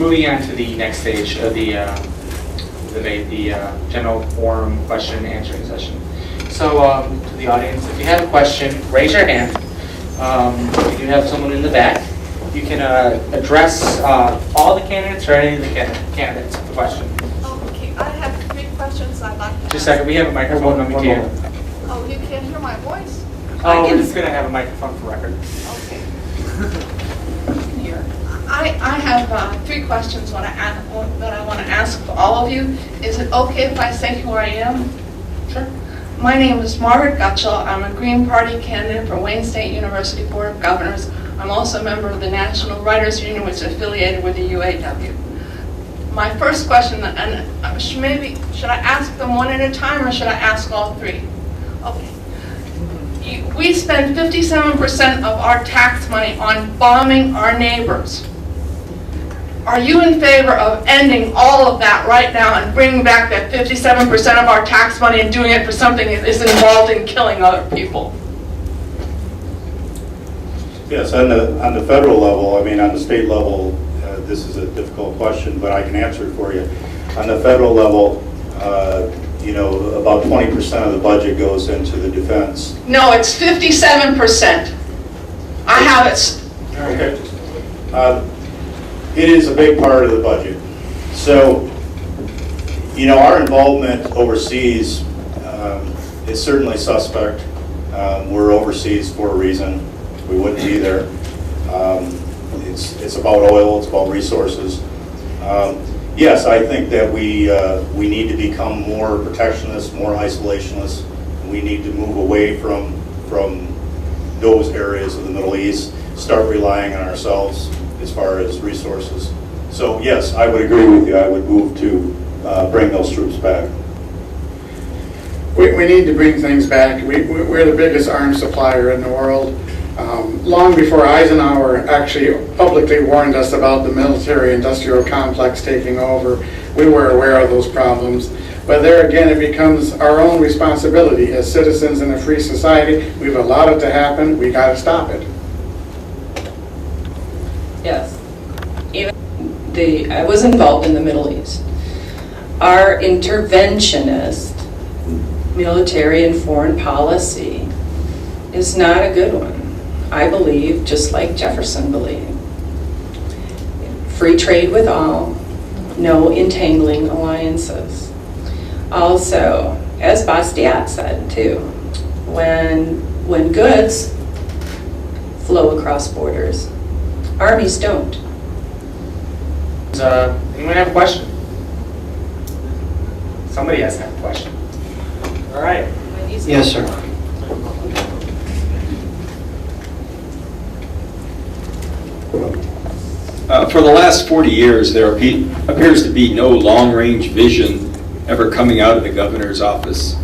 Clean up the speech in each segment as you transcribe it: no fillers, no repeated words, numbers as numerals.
moving on to the next stage of the general forum question and answering session. So to the audience, if you have a question, raise your hand. If you have someone in the back, you can address all the candidates or any of the candidates with the question. Okay, I have 3 questions I'd like to ask. Just a second, we have a microphone on the table. Oh, you can't hear my voice? Oh, we're just going to have a microphone for record. Okay. Here. I have 3 questions that I want to ask all of you. Is it okay if I say who I am? Sure. My name is Margaret Gutschall. I'm a Green Party candidate for Wayne State University Board of Governors. I'm also a member of the National Writers Union, which is affiliated with the UAW. My first question, and should I ask them one at a time or should I ask all 3? Okay. We spend 57% of our tax money on bombing our neighbors. Are you in favor of ending all of that right now and bringing back that 57% of our tax money and doing it for something that is involved in killing other people? Yes, on the federal level, I mean, on the state level, this is a difficult question, but I can answer it for you. On the federal level, you know, about 20% of the budget goes into the defense. No, it's 57%. I have it. Okay. It is a big part of the budget. So, you know, our involvement overseas is certainly suspect. We're overseas for a reason. We wouldn't be there. It's about oil, it's about resources. Yes, I think that we need to become more protectionist, more isolationist. We need to move away from those areas of the Middle East, start relying on ourselves as far as resources. So yes, I would agree with you. I would move to bring those troops back. We need to bring things back. We're the biggest arms supplier in the world. Long before Eisenhower actually publicly warned us about the military-industrial complex taking over, we were aware of those problems. But there again, it becomes our own responsibility as citizens in a free society. We've allowed it to happen. We got to stop it. Yes. I was involved in the Middle East. Our interventionist military and foreign policy is not a good one. I believe, just like Jefferson believed, free trade with all, no entangling alliances. Also, as Bastiat said too, when goods flow across borders, armies don't. Anyone have a question? Somebody has to have a question. All right. Yes, sir. For the last 40 years, there appears to be no long-range vision ever coming out of the governor's office.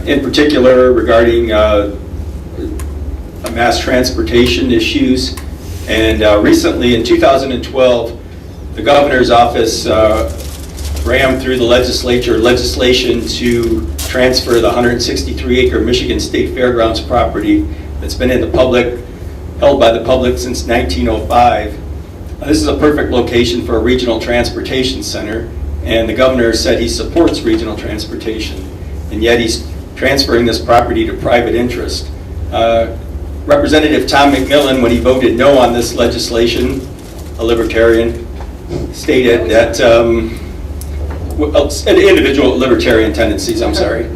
In particular, regarding mass transportation issues. And recently, in 2012, the governor's office rammed through the legislation to transfer the 163-acre Michigan State Fairgrounds property that's been in the public, held by the public since 1905. This is a perfect location for a regional transportation center, and the governor said he supports regional transportation, and yet he's transferring this property to private interest. Representative Tom McMillan, when he voted no on this legislation, a libertarian, stated that, individual libertarian tendencies, I'm sorry.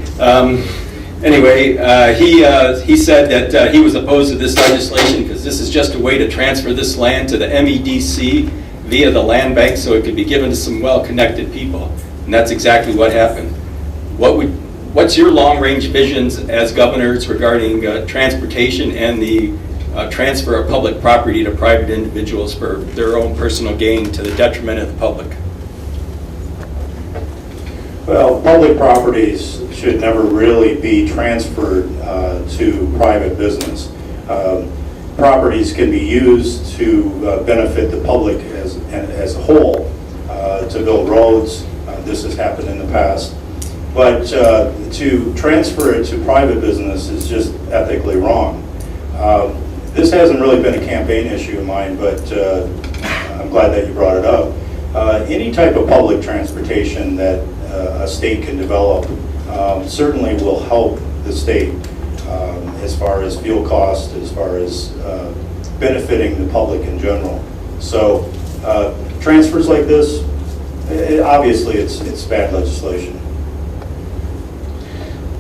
Anyway, he said that he was opposed to this legislation because this is just a way to transfer this land to the MEDC via the land bank so it could be given to some well-connected people. And that's exactly what happened. What's your long-range visions as governors regarding transportation and the transfer of public property to private individuals for their own personal gain to the detriment of the public? Well, public properties should never really be transferred to private business. Properties can be used to benefit the public as a whole, to build roads. This has happened in the past. But to transfer it to private business is just ethically wrong. This hasn't really been a campaign issue of mine, but I'm glad that you brought it up. Any type of public transportation that a state can develop certainly will help the state as far as fuel cost, as far as benefiting the public in general. So transfers like this, obviously it's bad legislation.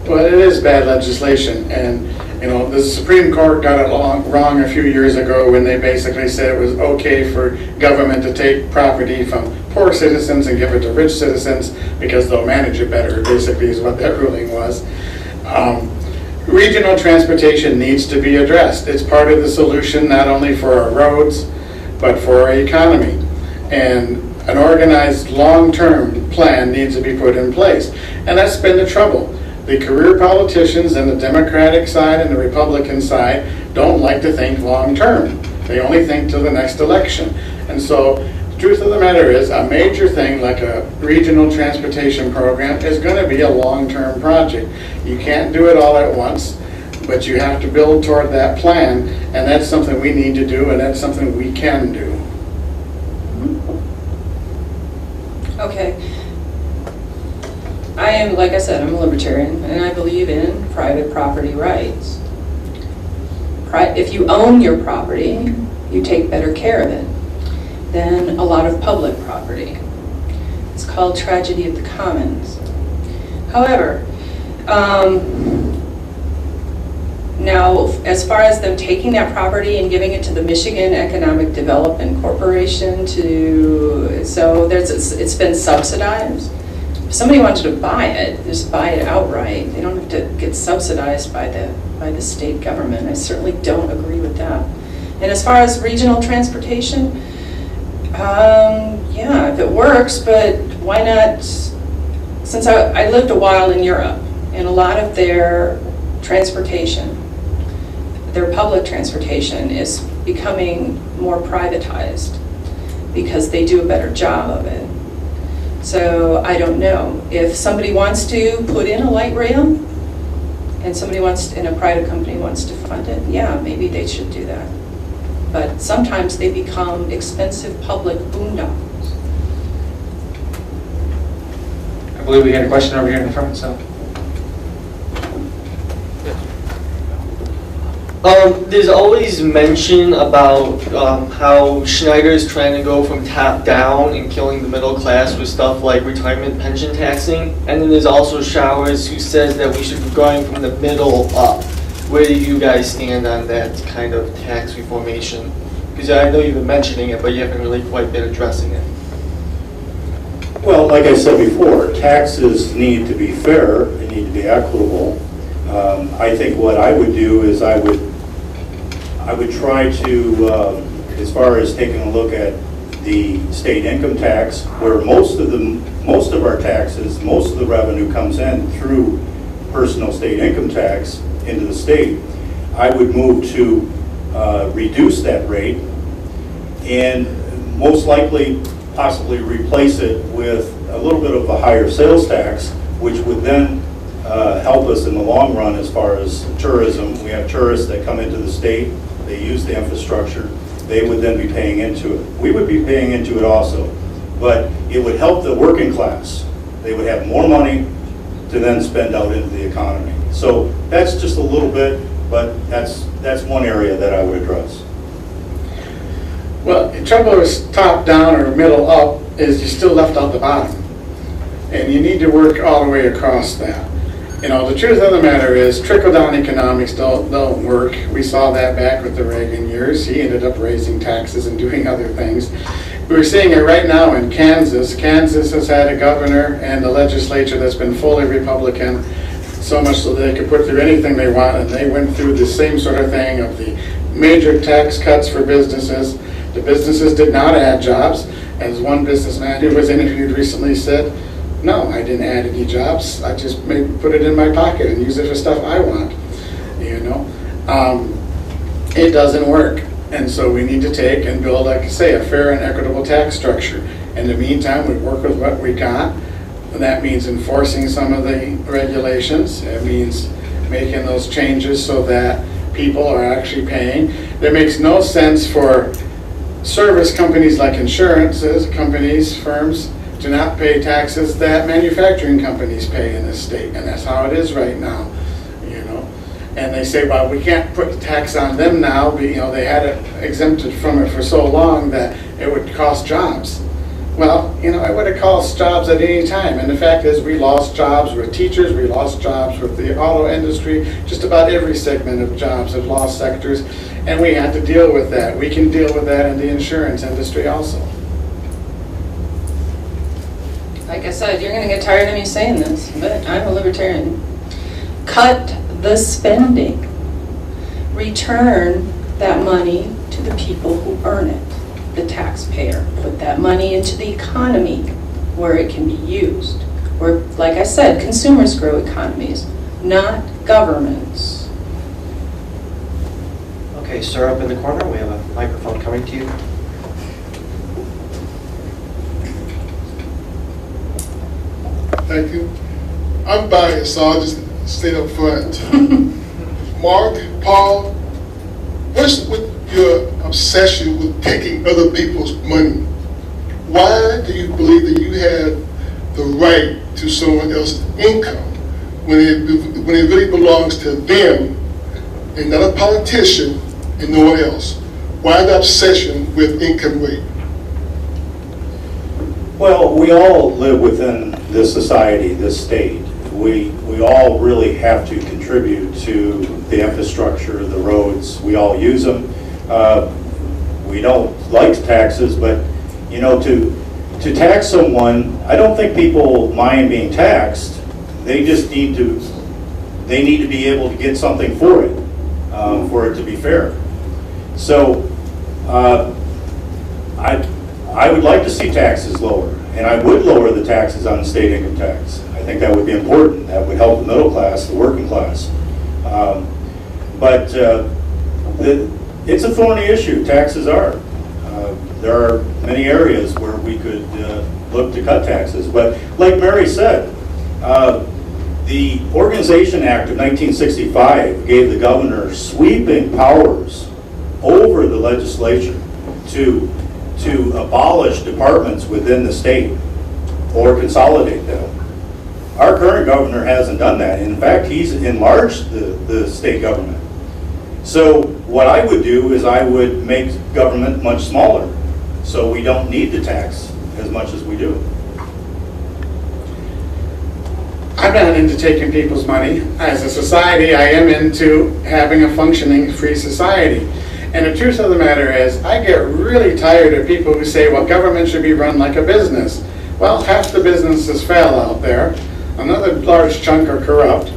Well, it is bad legislation, and you know, the Supreme Court got it wrong a few years ago when they basically said it was okay for government to take property from poor citizens and give it to rich citizens because they'll manage it better, basically is what that ruling was. Regional transportation needs to be addressed. It's part of the solution not only for our roads, but for our economy. And an organized long-term plan needs to be put in place. And that's been the trouble. The career politicians on the Democratic side and the Republican side don't like to think long-term. They only think till the next election. And so the truth of the matter is a major thing like a regional transportation program is going to be a long-term project. You can't do it all at once, but you have to build toward that plan, and that's something we need to do, and that's something we can do. Okay. I am, like I said, I'm a libertarian, and I believe in private property rights. If you own your property, you take better care of it than a lot of public property. It's called tragedy of the commons. However, now, as far as them taking that property and giving it to the Michigan Economic Development Corporation so it's been subsidized. If somebody wanted to buy it, just buy it outright. They don't have to get subsidized by the state government. I certainly don't agree with that. And as far as regional transportation, yeah, if it works, but why not? Since I lived a while in Europe, and a lot of their transportation, their public transportation is becoming more privatized because they do a better job of it. So I don't know. If somebody wants to put in a light rail and a private company wants to fund it, yeah, maybe they should do that. But sometimes they become expensive public boondoggles. I believe we had a question over here in the front, so. There's always mention about how Schneider's trying to go from top down and killing the middle class with stuff like retirement pension taxing. And then there's also Showers who says that we should be going from the middle up. Where do you guys stand on that kind of tax reformation? Because I know you've been mentioning it, but you haven't really quite been addressing it. Well, like I said before, taxes need to be fair, they need to be equitable. I think what I would do is I would try to, as far as taking a look at the state income tax, where most of our taxes, most of the revenue comes in through personal state income tax into the state, I would move to reduce that rate and most likely possibly replace it with a little bit of a higher sales tax, which would then help us in the long run as far as tourism. We have tourists that come into the state, they use the infrastructure, they would then be paying into it. We would be paying into it also, but it would help the working class. They would have more money to then spend out into the economy. So that's just a little bit, but that's one area that I would address. Well, the trouble with top down or middle up is you're still left out the bottom. And you need to work all the way across that. You know, the truth of the matter is trickle-down economics don't work. We saw that back with the Reagan years. He ended up raising taxes and doing other things. We're seeing it right now in Kansas. Kansas has had a governor and a legislature that's been fully Republican, so much so they could put through anything they want, and they went through the same sort of thing of the major tax cuts for businesses. The businesses did not add jobs. As one businessman who was interviewed recently said, no, I didn't add any jobs. I just put it in my pocket and use it for stuff I want. You know, it doesn't work. And so we need to take and build, like I say, a fair and equitable tax structure. In the meantime, we work with what we got. And that means enforcing some of the regulations. It means making those changes so that people are actually paying. It makes no sense for service companies like insurances, companies, firms, do not pay taxes that manufacturing companies pay in this state, and that's how it is right now, you know. And they say, well, we can't put the tax on them now, but, you know, they had it exempted from it for so long that it would cost jobs. Well, you know, it would have cost jobs at any time, and the fact is we lost jobs with teachers, we lost jobs with the auto industry, just about every segment of jobs have lost sectors, and we had to deal with that. We can deal with that in the insurance industry also. Like I said, you're going to get tired of me saying this, but I'm a libertarian. Cut the spending. Return that money to the people who earn it, the taxpayer. Put that money into the economy where it can be used. Where, like I said, consumers grow economies, not governments. Okay, sir, up in the corner, we have a microphone coming to you. Thank you. I'm biased, so I'll just state up front. Mark, Paul, what's with your obsession with taking other people's money? Why do you believe that you have the right to someone else's income when it really belongs to them and not a politician and no one else? Why the obsession with income rate? Well, we all live within this society, this state. We all really have to contribute to the infrastructure, the roads. We all use them. We don't like taxes, but you know, to tax someone, I don't think people mind being taxed. They just need to be able to get something for it to be fair. So I would like to see taxes lower, and I would lower the taxes on the state income tax. I think that would be important. That would help the middle class, the working class. But it's a thorny issue. Taxes are. There are many areas where we could look to cut taxes. But like Mary said, the Organization Act of 1965 gave the governor sweeping powers over the legislature to abolish departments within the state or consolidate them. Our current governor hasn't done that. In fact, he's enlarged the state government. So what I would do is I would make government much smaller so we don't need to tax as much as we do. I'm not into taking people's money. As a society, I am into having a functioning free society. And the truth of the matter is, I get really tired of people who say, well, government should be run like a business. Well, half the businesses fail out there. Another large chunk are corrupt.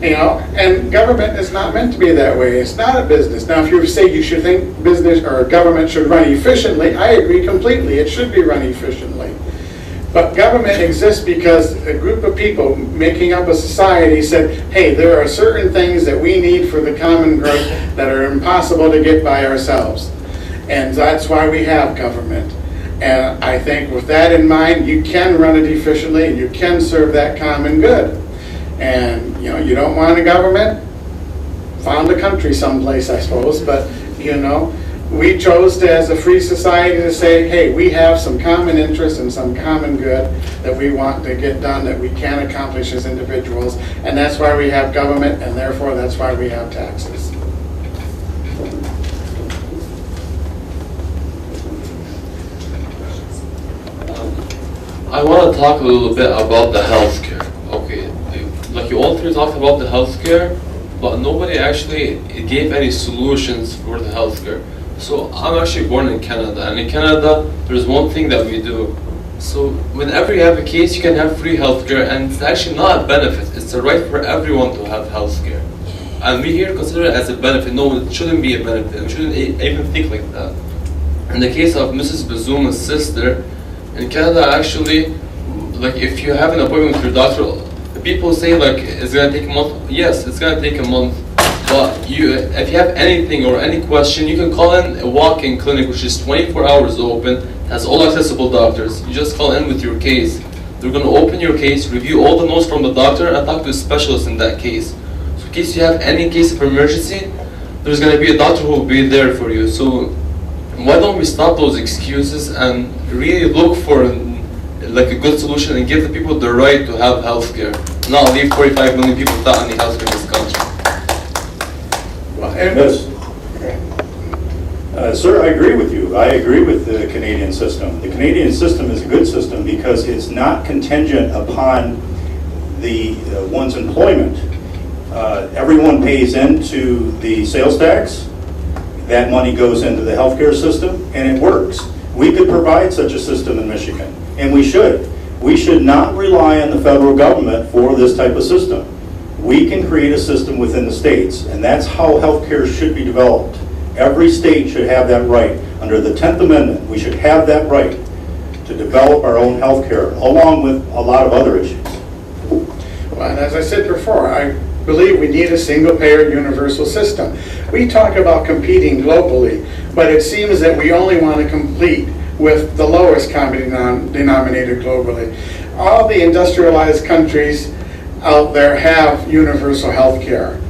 You know, and government is not meant to be that way. It's not a business. Now, if you say you should think business or government should run efficiently, I agree completely. It should be run efficiently. But government exists because a group of people making up a society said, hey, there are certain things that we need for the common growth that are impossible to get by ourselves. And that's why we have government. And I think with that in mind, you can run it efficiently and you can serve that common good. And you know, you don't want a government, found a country someplace, I suppose, but you know, we chose to, as a free society, to say, hey, we have some common interests and some common good that we want to get done, that we can accomplish as individuals, and that's why we have government, and therefore that's why we have taxes. I want to talk a little bit about the healthcare. Okay, like you all three talked about the healthcare, but nobody actually gave any solutions for the healthcare. So I'm actually born in Canada, and in Canada, there's one thing that we do. So whenever you have a case, you can have free healthcare, and it's actually not a benefit. It's a right for everyone to have healthcare. And we here consider it as a benefit. No, it shouldn't be a benefit. We shouldn't even think like that. In the case of Mrs. Bazuma's sister, in Canada, actually, like if you have an appointment with your doctor, people say like it's gonna take a month. Yes, it's gonna take a month. But if you have anything or any question, you can call in a walk-in clinic, which is 24 hours open, has all accessible doctors. You just call in with your case. They're going to open your case, review all the notes from the doctor, and talk to a specialist in that case. So in case you have any case of emergency, there's going to be a doctor who will be there for you. So Why don't we stop those excuses and really look for like a good solution and give the people the right to have health care, not leave 45 million people without any health care in this country? Yes. Sir, I agree with you. I agree with the Canadian system. The Canadian system is a good system because it's not contingent upon the one's employment. Everyone pays into the sales tax. That money goes into the healthcare system, and it works. We could provide such a system in Michigan, and we should. We should not rely on the federal government for this type of system. We can create a system within the states, and that's how healthcare should be developed. Every state should have that right. Under the 10th Amendment, we should have that right to develop our own healthcare, along with a lot of other issues. Well, and as I said before, I believe we need a single-payer universal system. We talk about competing globally, but it seems that we only want to compete with the lowest common denominator globally. All the industrialized countries out there have universal health care.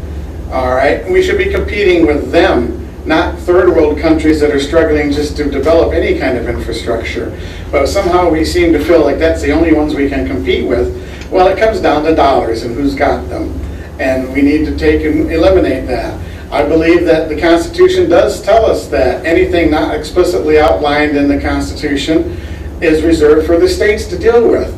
All right, we should be competing with them, not third world countries that are struggling just to develop any kind of infrastructure. But somehow we seem to feel like that's the only ones we can compete with. Well, it comes down to dollars and who's got them. And we need to take and eliminate that. I believe that the Constitution does tell us that anything not explicitly outlined in the Constitution is reserved for the states to deal with.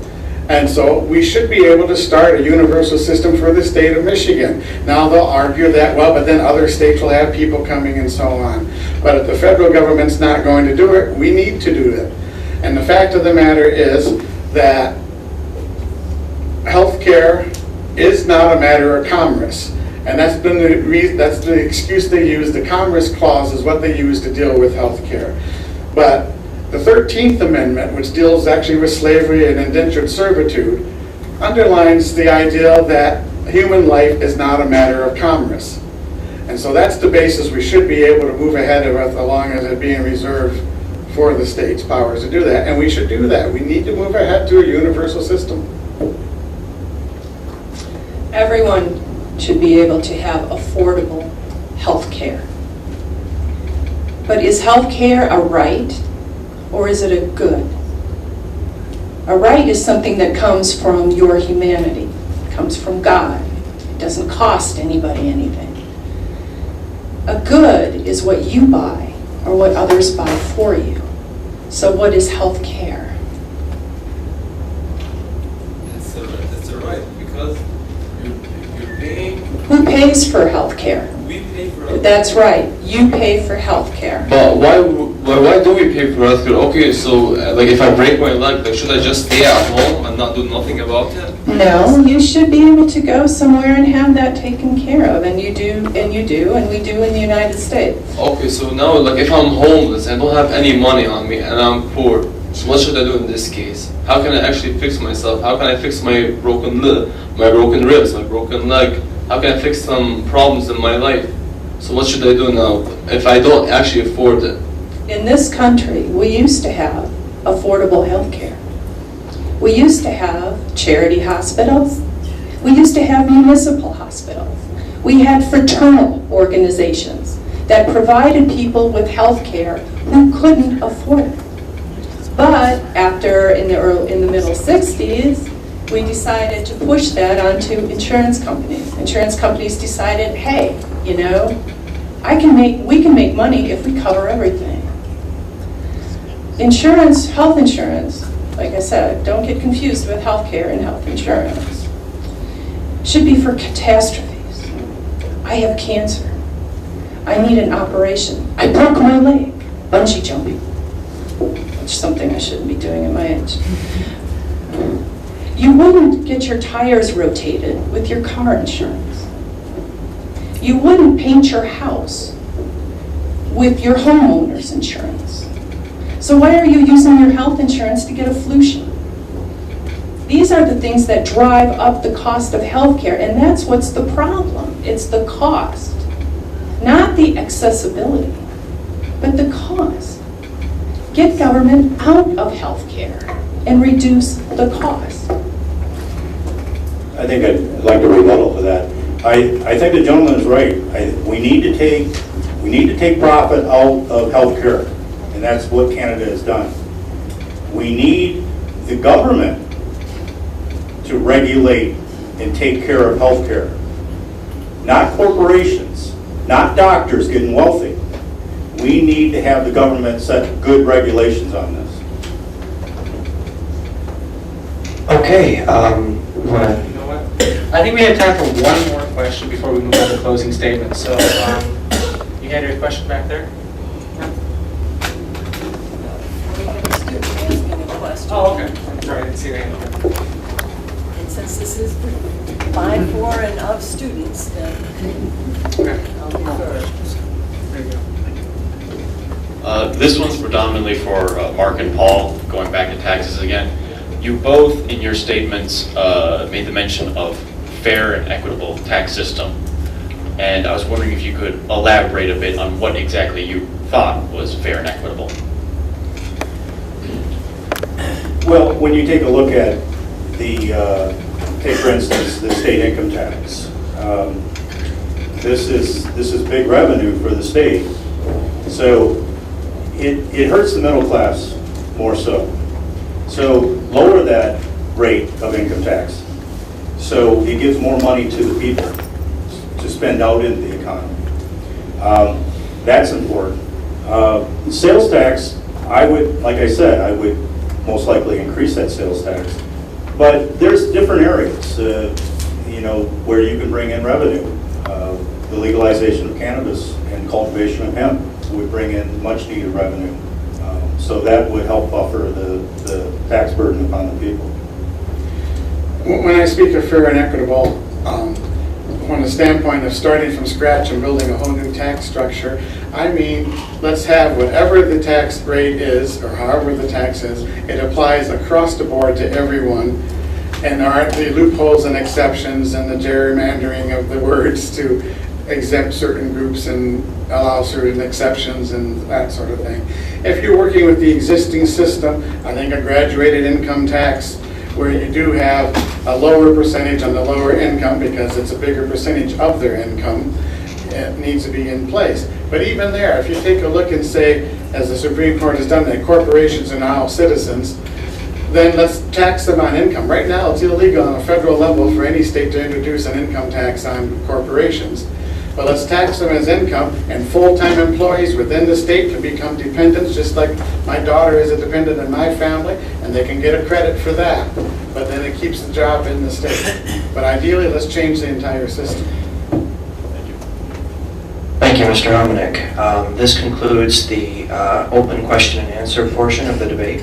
And so we should be able to start a universal system for the state of Michigan. Now they'll argue that, well, but then other states will have people coming and so on. But if the federal government's not going to do it, we need to do it. And the fact of the matter is that health care is not a matter of commerce. And that's been that's the excuse they use. The Commerce Clause is what they use to deal with health care. But the 13th Amendment, which deals actually with slavery and indentured servitude, underlines the idea that human life is not a matter of commerce. And so that's the basis we should be able to move ahead with, along as it being reserved for the state's powers to do that. And we should do that. We need to move ahead to a universal system. Everyone should be able to have affordable health care. But is health care a right, or is it a good? A right is something that comes from your humanity. It comes from God. It doesn't cost anybody anything. A good is what you buy or what others buy for you. So what is health care? It's a right, because you're paying. Who pays for health care? We pay for health. That's right. You pay for health care. But why do we pay for healthcare? Okay, so like if I break my leg, like should I just stay at home and not do nothing about it? No, you should be able to go somewhere and have that taken care of, and you do, and we do in the United States. Okay, so now like if I'm homeless and don't have any money on me and I'm poor, so what should I do in this case? How can I actually fix myself? How can I fix my broken ribs, my broken leg? How can I fix some problems in my life? So what should I do now if I don't actually afford it? In this country, we used to have affordable health care. We used to have charity hospitals. We used to have municipal hospitals. We had fraternal organizations that provided people with health care who couldn't afford it. But after, in the middle 60s, we decided to push that onto insurance companies. Insurance companies decided, hey, you know, we can make money if we cover everything. Insurance, health insurance, like I said, don't get confused with health care and health insurance, should be for catastrophes. I have cancer. I need an operation. I broke my leg. Bungee jumping. Which is something I shouldn't be doing at my age. You wouldn't get your tires rotated with your car insurance. You wouldn't paint your house with your homeowner's insurance. So why are you using your health insurance to get a flu shot? These are the things that drive up the cost of health care, and that's what's the problem. It's the cost, not the accessibility, but the cost. Get government out of health care and reduce the cost. I think I'd like to rebuttal to that. I think the gentleman is right. We need to take profit out of healthcare. and that's what Canada has done. We need the government to regulate and take care of healthcare, not corporations, not doctors getting wealthy. We need to have the government set good regulations on this. Okay, You know what? I think we have time for one more question before we move on to closing statements. So, you had your question back there? Oh, okay. I'm sorry, I didn't see that. And since this is by, for, and of students, then I'll defer. There you go. This one's predominantly for Mark and Paul, going back to taxes again. You both, in your statements, made the mention of fair and equitable tax system. And I was wondering if you could elaborate a bit on what exactly you thought was fair and equitable. Well, when you take a look at the, take for instance, the state income tax, this is big revenue for the state. So it hurts the middle class more so. So lower that rate of income tax. So it gives more money to the people to spend out in the economy. That's important. Sales tax, I would, like I said, I would most likely increase that sales tax. But there's different areas, you know, where you can bring in revenue. The legalization of cannabis and cultivation of hemp would bring in much needed revenue. So that would help buffer the tax burden upon the people. When I speak of fair and equitable, from the standpoint of starting from scratch and building a whole new tax structure, I mean, let's have whatever the tax rate is, or however the tax is, it applies across the board to everyone, and there aren't the loopholes and exceptions and the gerrymandering of the words to exempt certain groups and allow certain exceptions and that sort of thing. If you're working with the existing system, I think a graduated income tax where you do have a lower percentage on the lower income because it's a bigger percentage of their income, it needs to be in place. But even there, if you take a look and say, as the Supreme Court has done, that corporations are now citizens, then let's tax them on income. Right now, it's illegal on a federal level for any state to introduce an income tax on corporations. But let's tax them as income, and full-time employees within the state can become dependents, just like my daughter is a dependent in my family, and they can get a credit for that. But then it keeps the job in the state. But ideally, let's change the entire system. thank you, Mr. Hominick. This concludes the open question and answer portion of the debate.